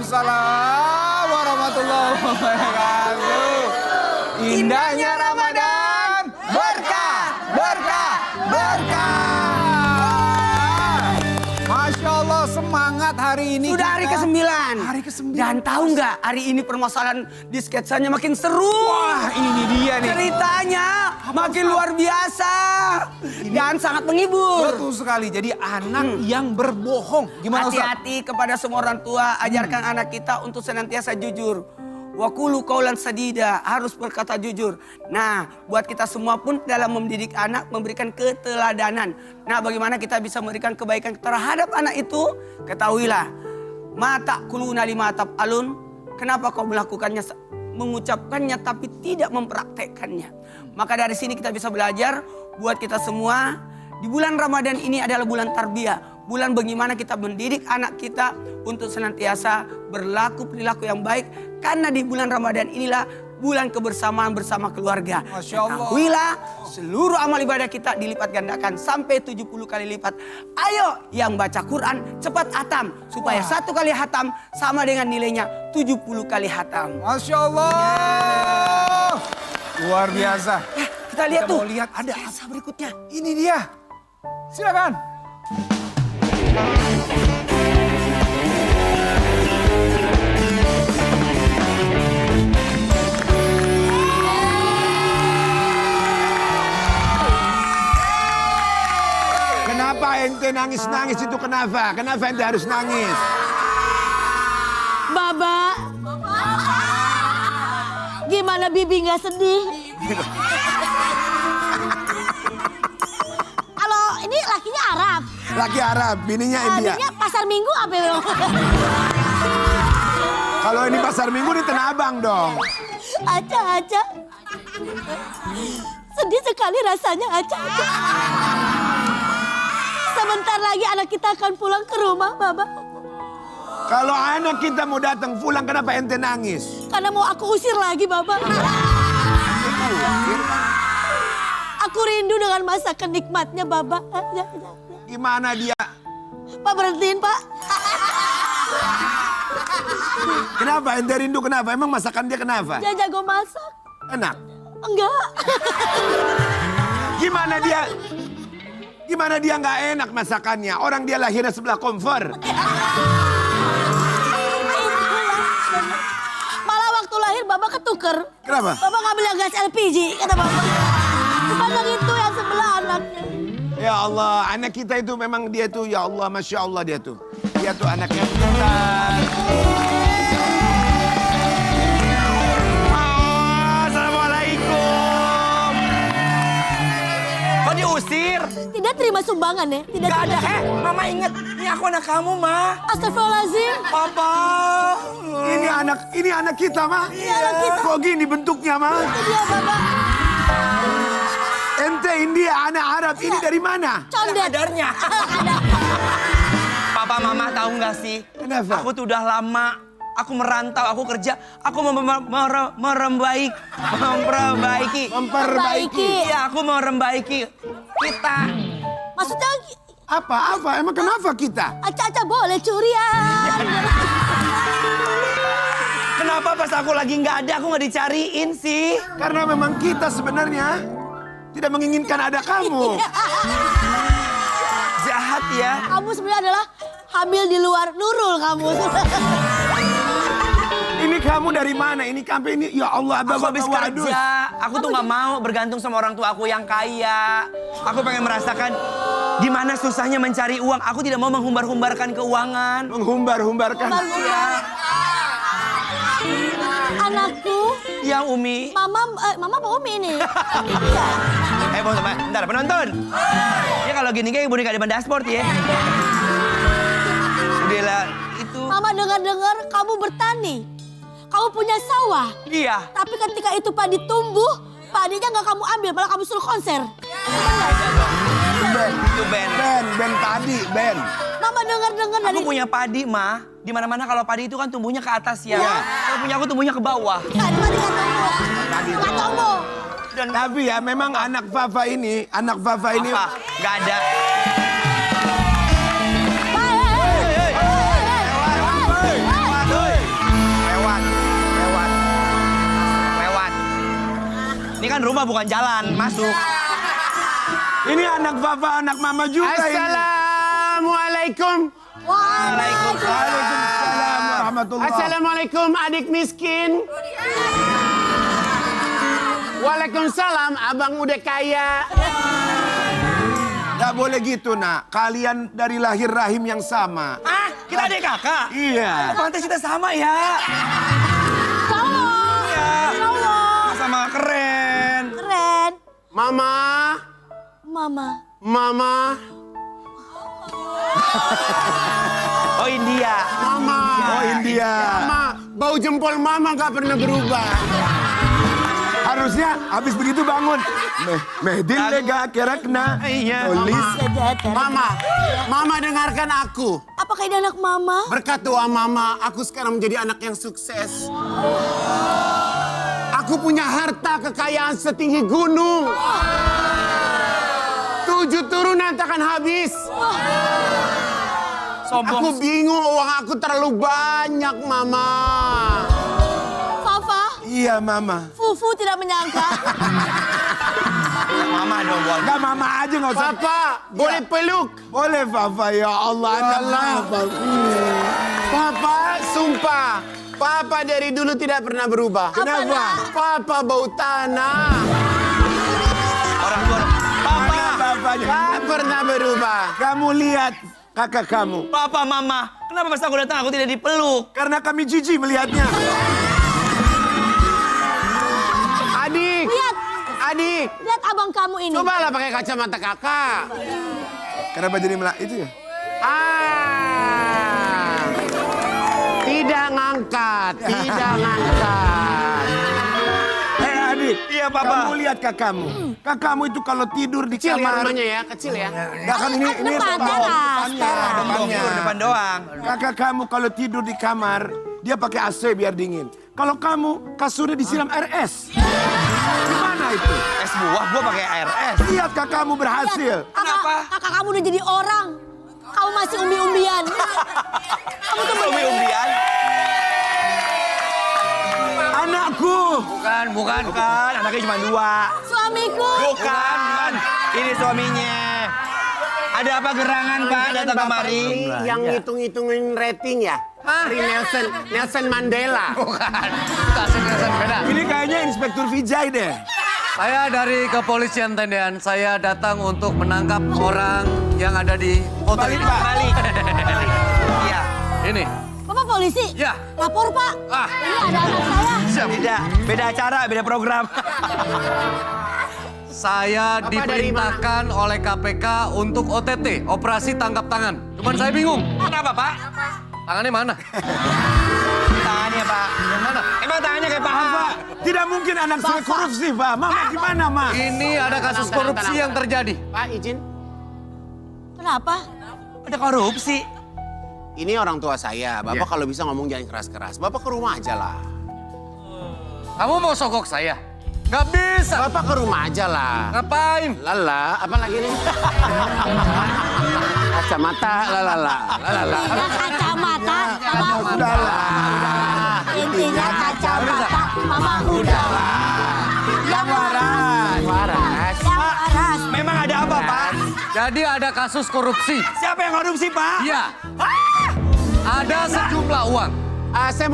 Waalaikumsalam warahmatullahi wabarakatuh. Indahnya Ramadan, berkah, berkah, berkah. Masya Allah, semangat hari ini. Sudah hari ke-9. Hari ke-9. Dan tahu nggak, hari ini permasalahan di sketsanya makin seru. Wah, ini dia nih. Ceritanya makin luar biasa. Dan sangat menghibur. Betul sekali. Jadi anak yang berbohong. Gimana Ustaz? Hati-hati kepada semua orang tua. Ajarkan anak kita untuk senantiasa jujur. Wa qulu qaulan sadida, harus berkata jujur. Nah, buat kita semua pun dalam mendidik anak memberikan keteladanan. Nah, bagaimana kita bisa memberikan kebaikan terhadap anak itu? Ketahuilah, mata kuluna lima alun. Kenapa kau melakukannya, mengucapkannya tapi tidak mempraktekkannya? Maka dari sini kita bisa belajar buat kita semua. Di bulan Ramadan ini adalah bulan tarbiyah. Bulan bagaimana kita mendidik anak kita untuk senantiasa berlaku perilaku yang baik. Karena di bulan Ramadan inilah bulan kebersamaan bersama keluarga. Masya Allah. Ketahuilah, seluruh amal ibadah kita dilipat gandakan sampai 70 kali lipat. Ayo yang baca Quran cepat hatam. Supaya satu kali hatam sama dengan nilainya 70 kali hatam. Masya Allah. Luar biasa. Kita lihat tuh. Mau lihat ada Sketsa berikutnya. Ini dia. Silakan. Kenapa ente nangis-nangis itu kenapa? Kenapa ente harus nangis? Baba, gimana Bibi nggak sedih? Kalau ini lakinya Arab, Laki Arab, bininya India. adiknya pasar Minggu apa ya? Kalau ini pasar Minggu di Tanah Abang dong. Aca, sedih sekali rasanya Aca. Sebentar lagi anak kita akan pulang ke rumah, Baba. Kalau anak kita mau datang pulang, kenapa ente nangis? Karena mau aku usir lagi, Baba. Aku rindu dengan masakan nikmatnya, Baba. Gimana dia? Pak, berhentiin, Pak. Kenapa ente rindu kenapa? Emang masakan dia kenapa? Dia jago masak. Enak. Enggak. Gimana dia? Gimana dia nggak enak masakannya? Orang dia lahirnya sebelah kompor. Malah waktu lahir Baba ketuker. Kenapa? Baba ngambil yang gas LPG, kata Baba. Bukan yang itu, yang sebelah anaknya. Ya Allah, anak kita itu memang dia tuh, ya Allah, Masya Allah dia tuh. Dia tuh anaknya pintar. Assalamualaikum. Kok diusir? Tidak terima sumbangan ya? Tidak Gak ada. terima. Mama inget. Ini aku anak kamu, Ma. Astagfirullahaladzim. Papa. Ini anak kita, mah. Iya, anak kita. Kok gini bentuknya, mah? Itu dia, Baba. Ente India, anak Arab, ini dari mana? Condet. Kadarnya. Papa, Mama tahu nggak sih? Kenapa? Aku tuh udah lama. Aku merantau, aku kerja. Aku memperbaiki. Iya, aku mau memperbaiki kita. Maksudnya, Apa? Emang kenapa kita? Aca boleh curian. Kenapa pas aku lagi nggak ada, aku nggak dicariin sih? Karena memang kita sebenarnya tidak menginginkan ada kamu. Jahat ya. Kamu sebenarnya adalah hamil di luar Nurul kamu. Ini kamu dari mana? Ini kampanye ini, ya Allah, Aku habis waduh. kerja. Aku tuh nggak mau bergantung sama orang tua aku yang kaya. Aku pengen merasakan gimana susahnya mencari uang. Aku tidak mau menghumbar-humbarkan keuangan. Menghumbar-humbarkan. Iya. Anakku, Iya, Umi. Mama apa Umi ini? Iya. Bentar, penonton. Ya kalau gini kayak boneka di Dashboard ya. Udahlah, itu. Mama dengar-dengar kamu bertani. Kamu punya sawah. Iya. Tapi ketika itu padi tumbuh, padinya nggak kamu ambil, malah kamu suruh konser. Itu Ben. Ben padi, Ben. Mama dengar-dengar dari... Aku punya padi, Ma. Di mana-mana kalau padi itu kan tumbuhnya ke atas ya. Iya. Kalau punya aku tumbuhnya ke bawah. Nggak tumbuh. Nggak tumbuh. Dan Tapi ya memang anak Fafa ini apa? Gak ada. kan rumah bukan jalan, masuk. Ini anak Fafa, anak Mama juga ini. Assalamualaikum. Waalaikumsalam warahmatullahi. Assalamualaikum adik miskin. Waalaikumsalam abang udah kaya. Gak boleh gitu, nak. Kalian dari lahir rahim yang sama. Ah, kita adik kakak. Iya. Pantas kita sama ya. Sama. Iya. Sama. Sama keren. Keren. Mama, Mama. mama, Oh India. mama. Oh, India. Mama, bau jempol mama gak pernah berubah. Harusnya habis begitu bangun. Mehdin lega kerakna. Iya. Tulis. Mama, mama dengarkan aku. Apakah ini anak mama? Berkat doa mama, aku sekarang menjadi anak yang sukses. Aku punya harta kekayaan setinggi gunung. 7 turunan takkan habis. Aku bingung, uang aku terlalu banyak, Mama. Fafa, Iya, Mama. Fufu tidak menyangka. Mama dong, buat. Gak Mama aja gak usah. Papa, boleh peluk? Boleh, Fafa. Ya Allah, anak Allah. Fafa. Papa, sumpah. Papa dari dulu tidak pernah berubah. Kenapa? Papa bau tanah. Orang tua. Papa. Fafa. Tak pernah berubah. Kamu lihat kakak kamu. Papa, mama. Kenapa pas aku datang aku tidak dipeluk? Karena kami jijik melihatnya. Adik. Lihat, Adik. lihat abang kamu ini. Cobalah pakai kacamata kakak. Kenapa jadi itu ya? Tidak ngangkat, tidak ngangkat. Hei adik. Iya, Papa. Kamu lihat kakakmu. Kakakmu itu kalau tidur di Kecil ya kamar. rumahnya ya, kecil ya. Nggak kan ini Depan, depannya. teras. Depannya. Depan doang. Kakak kamu kalau tidur di kamar, dia pakai AC biar dingin. Kalau kamu kasurnya disiram air es. Gimana itu? Es buah, gua pakai air es. Lihat kakakmu berhasil. Kakak kamu udah jadi orang. Kamu masih umbi-umbian. Kamu tuh Umbi-umbian. Anakku. Bukan. Anaknya cuma 2. suamiku. Bukan. Ini suaminya. Ada apa gerangan, Pak? Datang kemari. Yang ngitung-ngitungin rating ya? Dari Nelson Mandela. Ini kayaknya Inspektur Vijay deh. Saya dari kepolisian Tendean. Saya datang untuk menangkap orang yang ada di foto ini. Balik. Iya. Ini. Bapak polisi? Ya. Lapor, Pak. Ini ada anak saya. Beda acara, beda program. Saya Bapak dari diperintahkan oleh KPK untuk OTT, operasi tangkap tangan. Cuman saya bingung. Kenapa, Pak? Tangannya mana? Tangannya, Pak. Yang mana? Emang tangannya kayak paha? Pak, tidak mungkin anak saya korupsi, Pak. Mama gimana, Ma? Ini ada kasus Tenang, korupsi tenang. yang terjadi. Pak, izin. Kenapa? Ada korupsi. Ini orang tua saya. Bapak kalau bisa ngomong jangan keras-keras. Bapak ke rumah aja lah. Kamu mau sogok saya? Gak bisa. Bapak ke rumah aja lah. Ngapain? Lala, apa lagi nih? Kacamata, lalala. Intinya kacamata, mama Sudah udah. Intinya kacamata, mama udah. Yang waras. Waras. Yang waras. Memang ada apa, Pak? Jadi ada kasus korupsi. Siapa yang korupsi, Pak? Iya. Ada sejumlah uang. Saya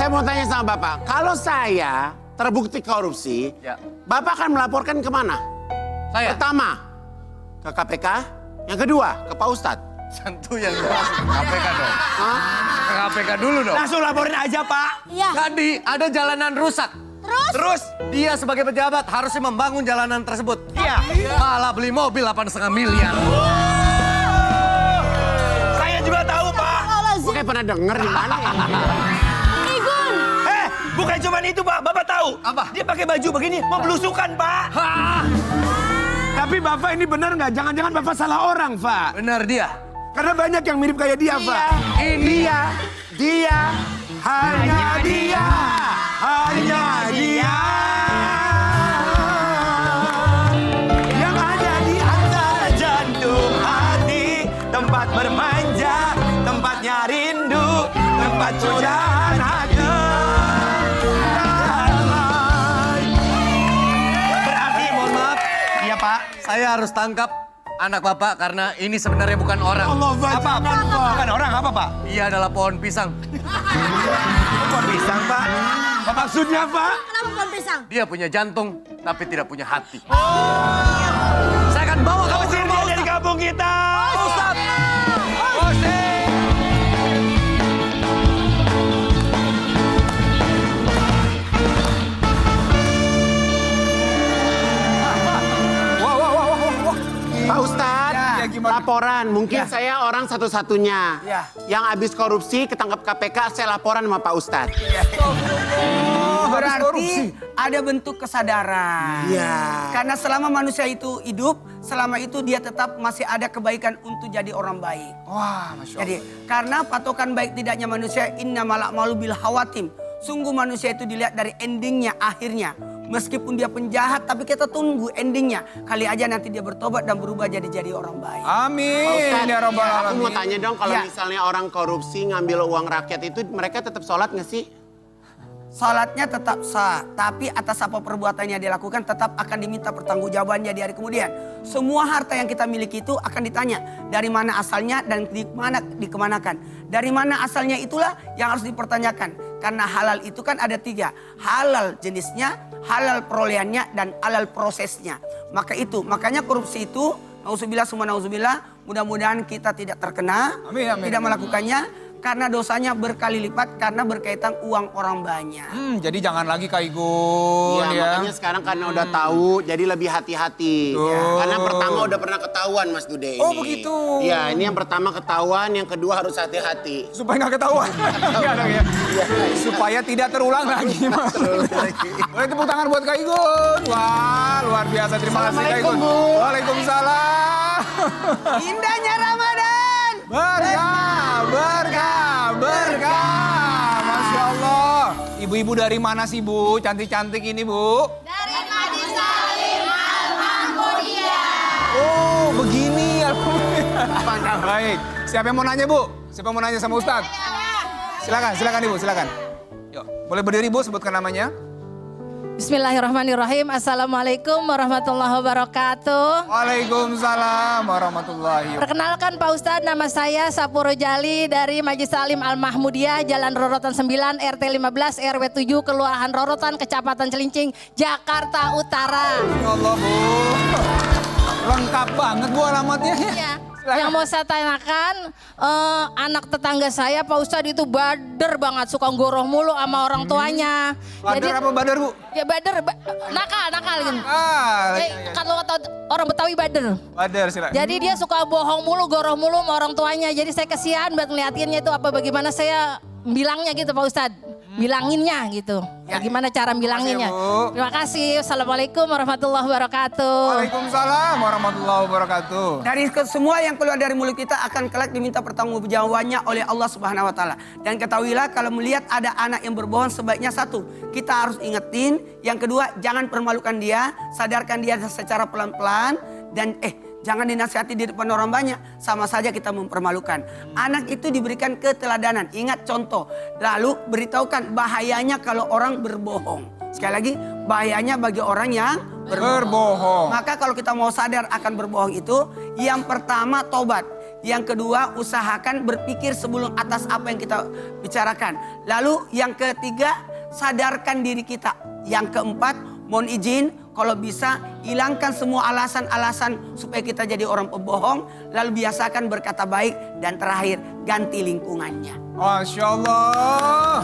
mau tanya sama Bapak. Kalau saya terbukti korupsi, Ya. Bapak akan melaporkan kemana? Saya. Pertama, ke KPK. Yang kedua, ke Pak Ustadz. Tentu yang jelas ke KPK dong. Ke KPK dulu dong. Langsung laporin aja, Pak. Iya. Jadi ada jalanan rusak. Terus? Dia sebagai pejabat harusnya membangun jalanan tersebut. Iya. Malah beli mobil 8,5 miliar. Saya juga tahu, Pak. Gue kayak pernah denger di mana ya? Igun. Bukan cuma itu, Pak. Bapak tahu. Apa? Dia pakai baju begini, mau belusukan, Pak. Tapi Bapak ini benar nggak? Jangan-jangan Bapak salah orang, Pak. Benar dia. Karena banyak yang mirip kayak dia, Pak. Ini Dia. Hanya dia. Hanya dia. Yang ada di antara Jantung hati, tempat bermanja, tempatnya rindu, tempat curahan hati. Saya harus tangkap anak Bapak karena ini sebenarnya bukan orang. Allah, Pak, Apa? jangan, Pak. Bukan orang apa Pak? Dia adalah pohon pisang. Kok pisang Pak? Maksudnya, Pak? Kenapa pohon pisang? Dia punya jantung tapi tidak punya hati. Saya akan bawa kamu ke Usir rumah dia Ustaz. dari kampung kita. Ustaz. Pak Ustadz, laporan. Mungkin saya orang satu-satunya Ya. yang habis korupsi ketangkap KPK. Saya laporan sama Pak Ustadz. Berarti ada bentuk kesadaran. Iya. Karena selama manusia itu hidup, selama itu dia tetap masih ada kebaikan untuk jadi orang baik. Wah, Masya Allah. Jadi karena patokan baik tidaknya manusia innamal a'malu bil khawatim. Sungguh manusia itu dilihat dari endingnya, akhirnya. Meskipun dia penjahat tapi kita tunggu endingnya. Kali aja nanti dia bertobat dan berubah jadi orang baik. Amin. Pak Ustadz, Ya Rabbal aku Alamin. mau tanya dong, kalau Ya. misalnya orang korupsi ngambil uang rakyat itu, mereka tetap sholat nggak sih? Salatnya tetap sah, tapi atas apa perbuatannya dia lakukan tetap akan diminta pertanggungjawabannya di hari kemudian. Semua harta yang kita miliki itu akan ditanya dari mana asalnya dan dikemanakan. Dari mana asalnya itulah yang harus dipertanyakan. Karena halal itu kan ada 3. Halal jenisnya, halal perolehannya, dan halal prosesnya. Makanya korupsi itu, nauzubillah summa nauzubillah, mudah-mudahan kita tidak terkena, Amin, amin, tidak amin. melakukannya. Karena dosanya berkali lipat karena berkaitan uang orang banyak. Jadi jangan lagi Kak Igun Iya, ya. makanya sekarang karena udah tahu, jadi lebih hati-hati. Betul. Karena pertama udah pernah ketahuan Mas Dude ini. Oh, begitu. Iya, ini yang pertama ketahuan, yang kedua harus hati-hati. Supaya nggak ketahuan. Iya dong ya. Supaya tidak terulang lagi. Mas. Boleh tepuk tangan buat Kak Igun. Wah, luar biasa. Terima kasih Kak Igun. Assalamualaikum, Bu. Waalaikumsalam. Indahnya Ramadan. Berkah. Masya Allah. Ibu-ibu dari mana sih Bu? Cantik-cantik ini Bu. Dari Majelis Salim Al-Mahmudiyah. Oh, begini. Alhamdulillah. Baik. Siapa yang mau nanya Bu? Siapa yang mau nanya sama Ustadz? Silakan Ibu, silakan. Yuk, boleh berdiri Bu, sebutkan namanya. Bismillahirrahmanirrahim. Assalamualaikum warahmatullahi wabarakatuh. Waalaikumsalam warahmatullahi wabarakatuh. Perkenalkan Pak Ustadz, nama saya Sapuro Jali dari Majelis Salim Al-Mahmudiyah, Jalan Rorotan 9, RT 15, RW 7, Kelurahan Rorotan, Kecamatan Celincing, Jakarta Utara. Ya Allah Bu. Lengkap banget Bu alamatnya. Ya. Yang mau saya tanyakan, anak tetangga saya Pak Ustadz itu bader banget, suka goroh mulu sama orang tuanya. Badar apa badar Bu? Ya bader, nakal gitu. Kalau kata orang Betawi bader. Badar silakan. Jadi dia suka bohong mulu, goroh mulu sama orang tuanya. Jadi saya kesian buat ngeliatinnya itu apa bagaimana saya bilangnya gitu Pak Ustadz. Bilanginnya gitu. Bagaimana cara bilanginnya. Bu. Terima kasih. Assalamualaikum warahmatullahi wabarakatuh. Waalaikumsalam warahmatullahi wabarakatuh. Dari semua yang keluar dari mulut kita akan kelak diminta pertanggungjawabannya oleh Allah Subhanahu wa taala. Dan ketahuilah kalau melihat ada anak yang berbohong sebaiknya satu, kita harus ingetin. Yang kedua, jangan permalukan dia, sadarkan dia secara pelan-pelan dan jangan dinasihati di depan orang banyak. Sama saja kita mempermalukan. Anak itu diberikan keteladanan. Ingat contoh. Lalu beritahukan bahayanya kalau orang berbohong. Sekali lagi, bahayanya bagi orang yang Berbohong. Maka kalau kita mau sadar akan berbohong itu, yang pertama tobat. Yang kedua, usahakan berpikir sebelum atas apa yang kita bicarakan. Lalu yang ketiga, sadarkan diri kita. Yang keempat, mohon izin, kalau bisa hilangkan semua alasan-alasan supaya kita jadi orang pembohong. Lalu biasakan berkata baik. Dan terakhir, ganti lingkungannya. Masya Allah.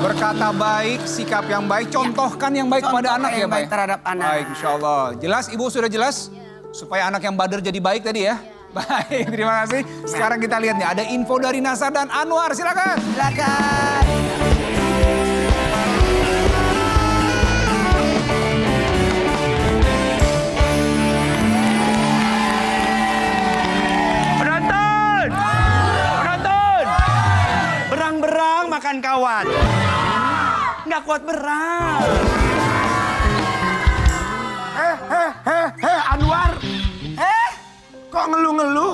Berkata baik, sikap yang baik, contohkan yang baik kepada Contoh anak ya yang baik Pak. terhadap anak. Baik, insya Allah. Jelas Ibu sudah jelas? Supaya anak yang bader jadi baik tadi ya. Baik, terima kasih. Sekarang kita lihat nih, ada info dari Nasar dan Anwar, silakan. Silakan. Penonton! Berang-berang makan kawan. Nggak kuat berang. Anwar. Kok ngeluh-ngeluh?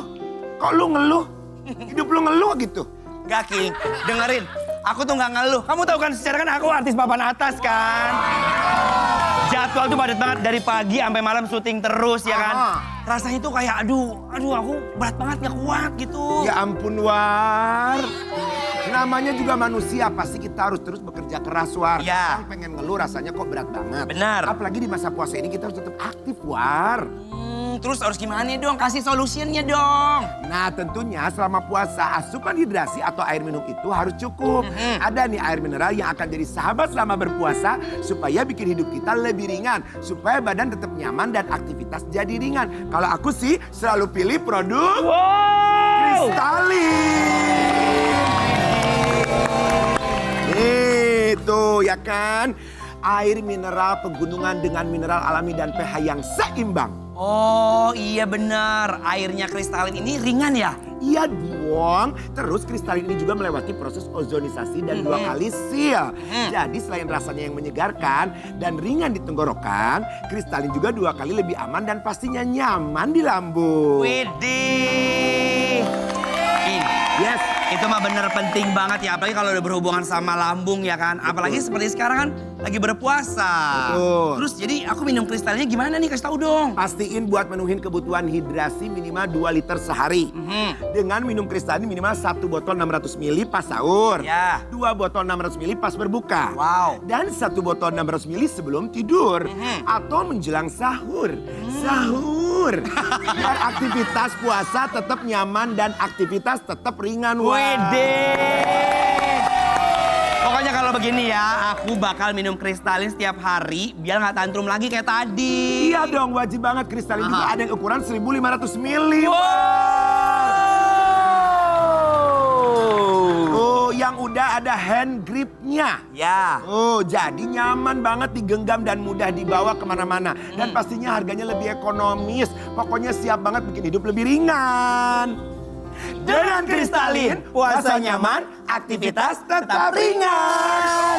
Kok lu ngeluh? Hidup lu ngeluh gitu? Nggak, King. Dengerin. Aku tuh nggak ngeluh. Kamu tahu kan secara kan aku artis papan atas kan. Jadwal tuh padat banget dari pagi sampai malam syuting terus ya kan. Ah. Rasanya tuh kayak aduh aku berat banget gak kuat gitu. Ya ampun War. Namanya juga manusia, pasti kita harus terus bekerja keras War. Ya. Kadang pengen ngeluh rasanya kok berat banget. Benar. Apalagi di masa puasa ini kita harus tetap aktif War. Terus harus gimana dong? Kasih solusinya dong. Nah tentunya selama puasa asupan hidrasi atau air minum itu harus cukup. Ada nih air mineral yang akan jadi sahabat selama berpuasa supaya bikin hidup kita lebih ringan. Supaya badan tetap nyaman dan aktivitas jadi ringan. Kalau aku sih selalu pilih produk Kristalin. Itu ya kan. Air mineral pegunungan dengan mineral alami dan pH yang seimbang. Oh iya benar, airnya kristalin ini ringan ya? Iya dong. Terus kristalin ini juga melewati proses ozonisasi dan 2 kali seal. Jadi selain rasanya yang menyegarkan dan ringan di tenggorokan, kristalin juga 2 kali lebih aman dan pastinya nyaman di lambung. Widih. Yes. Itu mah bener penting banget ya, apalagi kalau udah berhubungan sama lambung ya kan. Apalagi seperti sekarang kan lagi berpuasa. Betul. Terus jadi aku minum kristalinnya gimana nih, kasih tahu dong. Pastiin buat menuhin kebutuhan hidrasi minimal 2 liter sehari. Dengan minum kristalin minimal 1 botol 600 ml pas sahur. Ya. 2 botol 600 ml pas berbuka. Wow. Dan 1 botol 600 ml sebelum tidur. Atau menjelang sahur. Sahur. Biar aktivitas puasa tetap nyaman dan aktivitas tetap ringan. Wede. Pokoknya kalau begini ya, aku bakal minum kristalin setiap hari biar nggak tantrum lagi kayak tadi. Iya dong, wajib banget. Kristalin juga ada yang ukuran 1500 ml. Oh, yang udah ada hand gripnya. Ya. Oh, jadi nyaman banget digenggam dan mudah dibawa kemana-mana. Dan pastinya harganya lebih ekonomis. Pokoknya siap banget bikin hidup lebih ringan. Dengan kristalin, puasa nyaman, aktivitas tetap ringan.